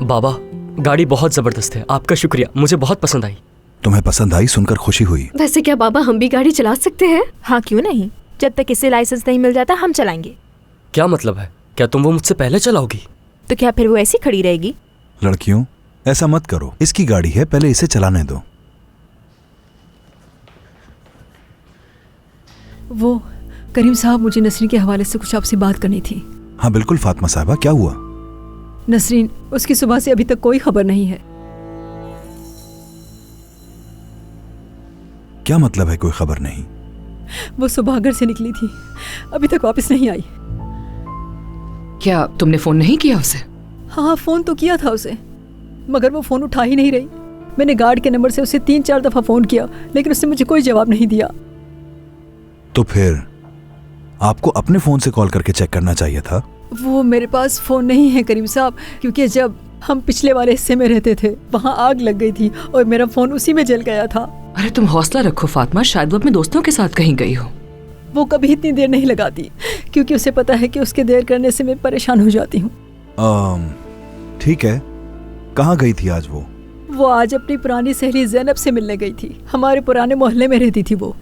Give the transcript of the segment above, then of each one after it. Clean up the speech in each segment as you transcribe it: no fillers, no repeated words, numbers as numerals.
बाबा, गाड़ी बहुत जबरदस्त है, आपका शुक्रिया, मुझे बहुत पसंद आई। तुम्हें पसंद आई सुनकर खुशी हुई। वैसे क्या बाबा हम भी गाड़ी चला सकते हैं? हाँ क्यों नहीं, जब तक इसे लाइसेंस नहीं मिल जाता हम चलाएंगे। क्या मतलब है? क्या तुम वो मुझसे पहले चलाओगी? तो क्या फिर वो ऐसी खड़ी रहेगी? लड़कियों ऐसा मत करो, इसकी गाड़ी है, पहले इसे चलाने दो। वो करीम साहब, मुझे नसरीन के हवाले से कुछ आपसे बात करनी थी। हाँ बिल्कुल फातिमा साहिबा, क्या हुआ? नसरीन, उसकी सुबह से अभी तक कोई खबर नहीं है। क्या मतलब है कोई खबर नहीं? वो सुबह घर से निकली थी, अभी तक वापस नहीं आई। क्या तुमने फोन नहीं किया उसे? हाँ फोन तो किया था उसे, मगर वो फोन उठा ही नहीं रही। मैंने गार्ड के नंबर से उसे 3-4 दफा फोन किया, लेकिन उसने मुझे कोई जवाब नहीं दिया। तो फिर आपको अपने फोन से कॉल करके चेक करना चाहिए था। वो मेरे पास फोन नहीं है करीम साहब, क्योंकि जब हम पिछले वाले हिस्से में रहते थे वहाँ आग लग गई थी और मेरा फोन उसी में जल गया था। अरे तुम हौसला रखो फातिमा, शायद वो अपने दोस्तों के साथ कहीं गई हो। वो कभी इतनी देर नहीं लगाती, क्योंकि उसे पता है कि उसके देर करने से मैं परेशान हो जाती हूँ। ठीक है, कहाँ गई थी आज वो? वो आज अपनी पुरानी सहेली ज़ैनब से मिलने गई थी, हमारे पुराने मोहल्ले में रहती थी वो।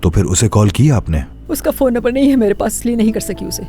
तो फिर उसे कॉल किया आपने? उसका फोन नंबर नहीं है मेरे पास, इसलिए नहीं कर सकी उसे।